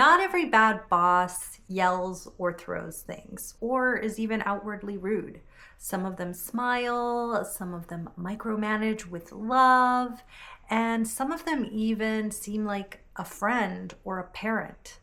Not every bad boss yells or throws things, or is even outwardly rude. Some of them smile, some of them micromanage with love, and some of them even seem like a friend or a parent.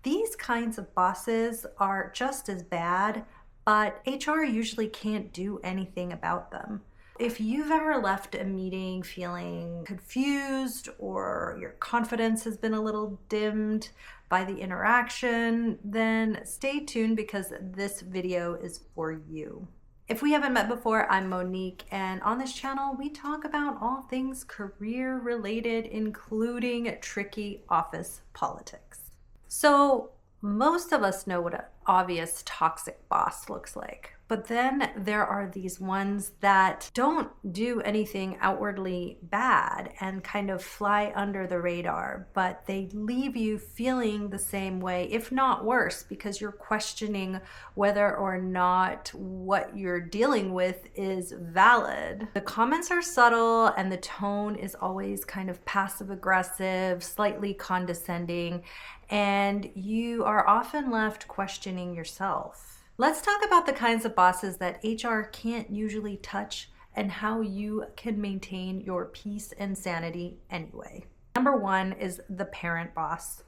These kinds of bosses are just as bad, but HR usually can't do anything about them. If you've ever left a meeting feeling confused or your confidence has been a little dimmed by the interaction, then stay tuned because this video is for you. If we haven't met before, I'm Monique, and on this channel, we talk about all things career related, including tricky office politics. So most of us know what an obvious toxic boss looks like, but then there are these ones that don't do anything outwardly bad and kind of fly under the radar, but they leave you feeling the same way, if not worse, because you're questioning whether or not what you're dealing with is valid. The comments are subtle and the tone is always kind of passive aggressive, slightly condescending, and you are often left questioning yourself. Let's talk about the kinds of bosses that HR can't usually touch and how you can maintain your peace and sanity anyway. Number one is the parent boss.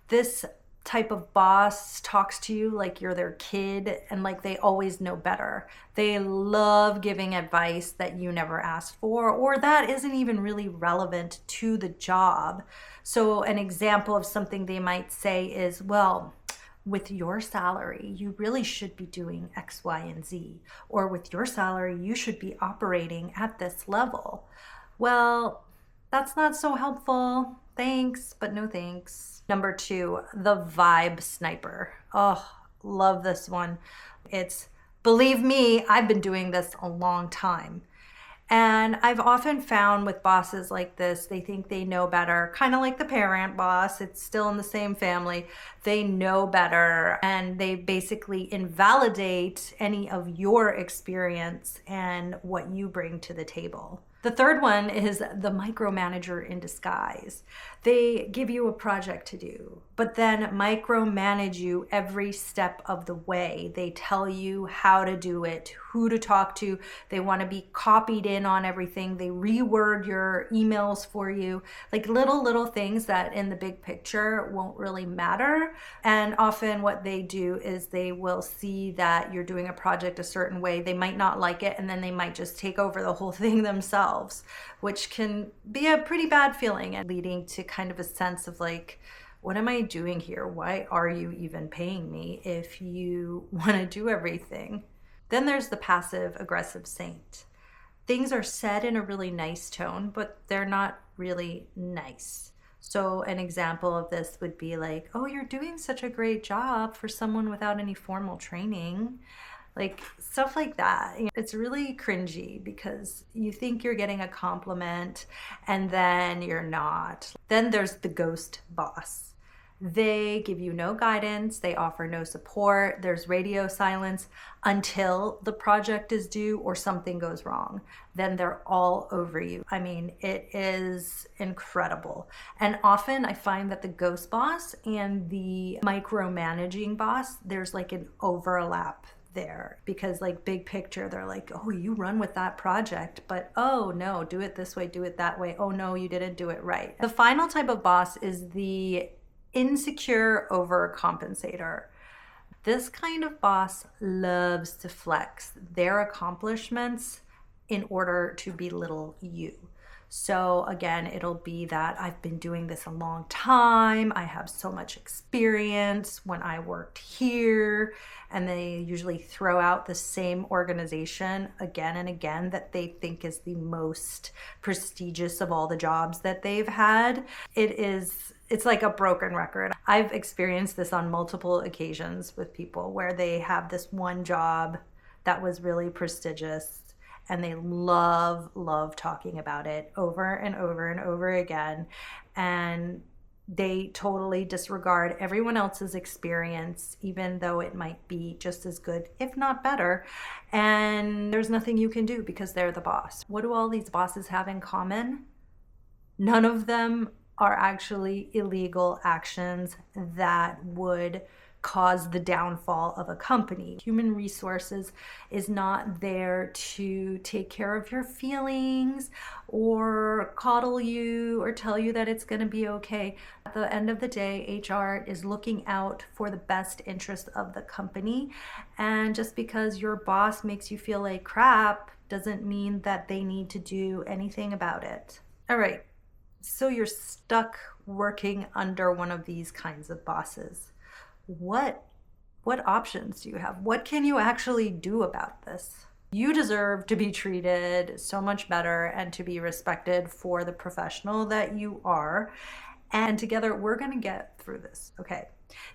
This type of boss talks to you like you're their kid and like they always know better. They love giving advice that you never asked for or that isn't even really relevant to the job. So an example of something they might say is, well, with your salary, you really should be doing X, Y, and Z. Or with your salary, you should be operating at this level. Well, that's not so helpful. Thanks, but no thanks. Number two, the vibe sniper. Oh, love this one. It's, believe me, I've been doing this a long time. And I've often found with bosses like this, they think they know better, kind of like the parent boss. It's still in the same family. They know better and they basically invalidate any of your experience and what you bring to the table. The third one is the micromanager in disguise. They give you a project to do, but then micromanage you every step of the way. They tell you how to do it, who to talk to. They want to be copied in on everything. They reword your emails for you, like little things that in the big picture won't really matter. And often what they do is they will see that you're doing a project a certain way. They might not like it, and then they might just take over the whole thing themselves, which can be a pretty bad feeling and leading to kind of a sense of like, what am I doing here? Why are you even paying me if you want to do everything? Then there's the passive aggressive saint. Things are said in a really nice tone, but they're not really nice. So an example of this would be like, oh, you're doing such a great job for someone without any formal training. Like stuff like that. It's really cringy because you think you're getting a compliment and then you're not. Then there's the ghost boss. They give you no guidance, they offer no support, there's radio silence until the project is due or something goes wrong. Then they're all over you. I mean, it is incredible. And often I find that the ghost boss and the micromanaging boss, there's like an overlap there because like big picture they're like, oh, you run with that project, but oh no, do it this way, do it that way, oh no, you didn't do it right. The final type of boss is the insecure overcompensator. This kind of boss loves to flex their accomplishments in order to belittle you. So again, it'll be that I've been doing this a long time. I have so much experience when I worked here, and they usually throw out the same organization again and again that they think is the most prestigious of all the jobs that they've had. It's like a broken record. I've experienced this on multiple occasions with people where they have this one job that was really prestigious and they love talking about it over and over and over again. And they totally disregard everyone else's experience, even though it might be just as good, if not better. And there's nothing you can do because they're the boss. What do all these bosses have in common? None of them are actually illegal actions that would cause the downfall of a company. Human resources is not there to take care of your feelings or coddle you or tell you that it's going to be okay. At the end of the day, HR is looking out for the best interest of the company. And just because your boss makes you feel like crap doesn't mean that they need to do anything about it. All right, so you're stuck working under one of these kinds of bosses. What options do you have? What can you actually do about this? You deserve to be treated so much better and to be respected for the professional that you are. And together we're going to get through this. Okay.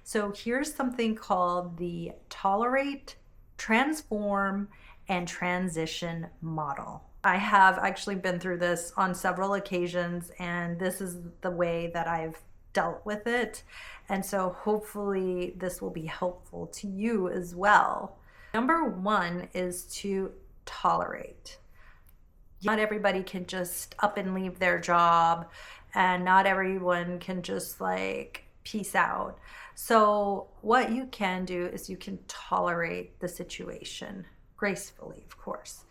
So here's something called the tolerate, transform, and transition model. I have actually been through this on several occasions, and this is the way that I've dealt with it. And so hopefully this will be helpful to you as well. Number one is to tolerate. Not everybody can just up and leave their job, and not everyone can just like peace out. So what you can do is you can tolerate the situation gracefully, of course.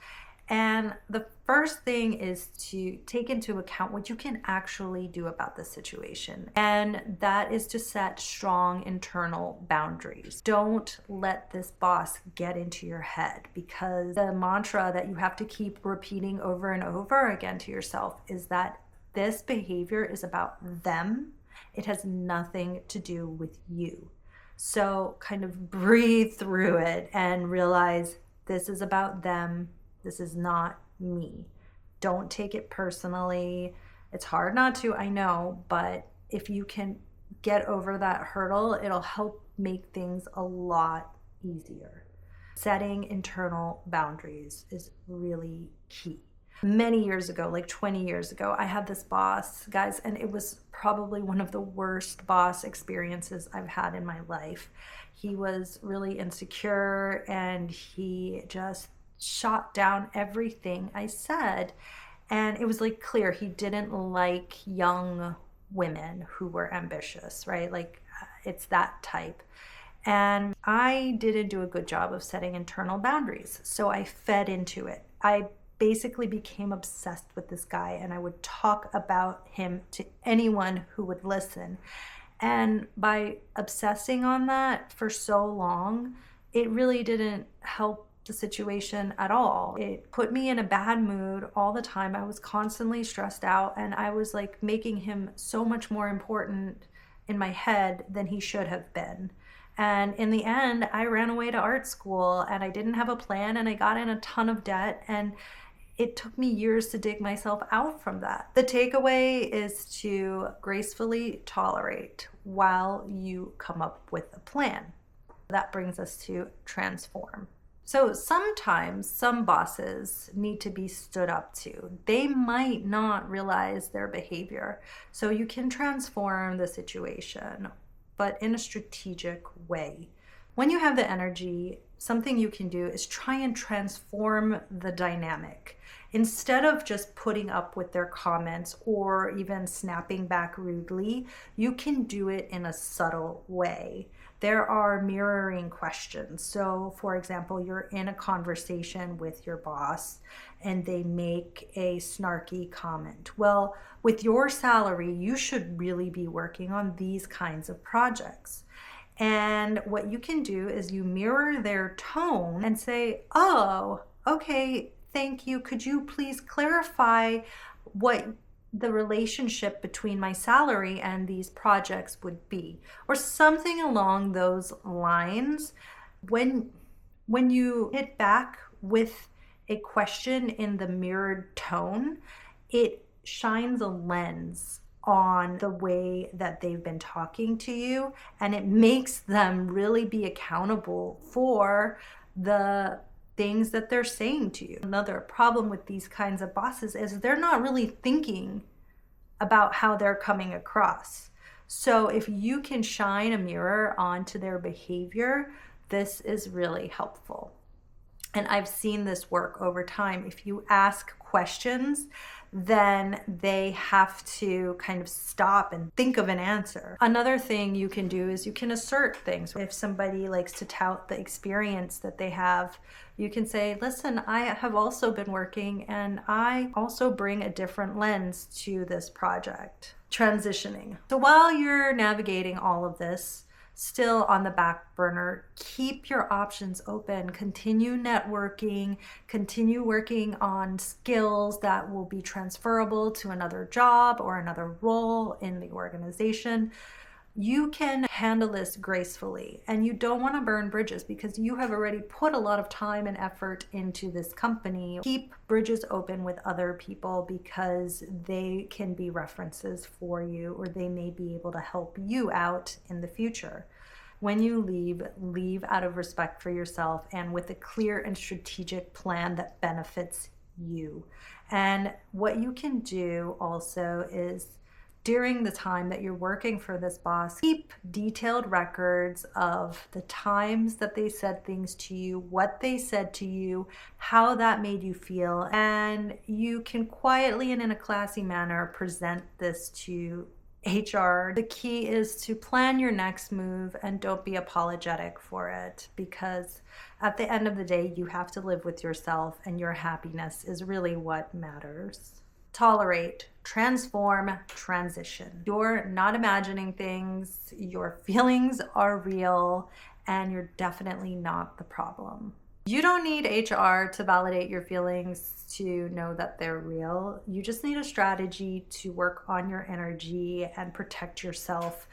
And the first thing is to take into account what you can actually do about the situation. And that is to set strong internal boundaries. Don't let this boss get into your head, because the mantra that you have to keep repeating over and over again to yourself is that this behavior is about them. It has nothing to do with you. So kind of breathe through it and realize this is about them. This is not me. Don't take it personally. It's hard not to, I know, but if you can get over that hurdle, it'll help make things a lot easier. Setting internal boundaries is really key. Many years ago, like 20 years ago, I had this boss, guys, and it was probably one of the worst boss experiences I've had in my life. He was really insecure, and he just shot down everything I said. And it was like clear he didn't like young women who were ambitious, right? Like it's that type. And I didn't do a good job of setting internal boundaries. So I fed into it. I basically became obsessed with this guy, and I would talk about him to anyone who would listen. And by obsessing on that for so long, it really didn't help the situation at all. It put me in a bad mood all the time. I was constantly stressed out, and I was like making him so much more important in my head than he should have been. And in the end, I ran away to art school, and I didn't have a plan, and I got in a ton of debt, and it took me years to dig myself out from that. The takeaway is to gracefully tolerate while you come up with a plan. That brings us to transform. So sometimes some bosses need to be stood up to. They might not realize their behavior. So you can transform the situation, but in a strategic way. When you have the energy, something you can do is try and transform the dynamic. Instead of just putting up with their comments or even snapping back rudely, you can do it in a subtle way. There are mirroring questions. So, for example, you're in a conversation with your boss and they make a snarky comment. Well, with your salary, you should really be working on these kinds of projects. And what you can do is you mirror their tone and say, oh, okay, thank you. Could you please clarify what the relationship between my salary and these projects would be? Or something along those lines. When you hit back with a question in the mirrored tone, it shines a lens on the way that they've been talking to you, and it makes them really be accountable for the things that they're saying to you. Another problem with these kinds of bosses is they're not really thinking about how they're coming across. So if you can shine a mirror onto their behavior, this is really helpful. And I've seen this work over time. If you ask questions then they have to kind of stop and think of an answer. Another thing you can do is you can assert things. If somebody likes to tout the experience that they have, you can say, listen, I have also been working and I also bring a different lens to this project. Transitioning. So while you're navigating all of this, still on the back burner, keep your options open. Continue networking, continue working on skills that will be transferable to another job or another role in the organization. You can handle this gracefully, and you don't want to burn bridges because you have already put a lot of time and effort into this company. Keep bridges open with other people because they can be references for you, or they may be able to help you out in the future. When you leave out of respect for yourself and with a clear and strategic plan that benefits you. And what you can do also is, during the time that you're working for this boss, keep detailed records of the times that they said things to you, what they said to you, how that made you feel, and you can quietly and in a classy manner present this to HR. The key is to plan your next move and don't be apologetic for it, because at the end of the day, you have to live with yourself and your happiness is really what matters. Tolerate, transform, transition. You're not imagining things, your feelings are real, and you're definitely not the problem. You don't need HR to validate your feelings to know that they're real. You just need a strategy to work on your energy and protect yourself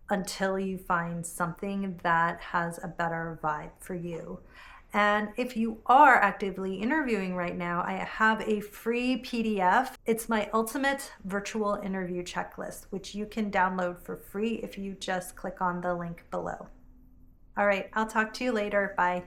until you find something that has a better vibe for you. And if you are actively interviewing right now, I have a free PDF. It's my ultimate virtual interview checklist, which you can download for free if you just click on the link below. All right, I'll talk to you later. Bye.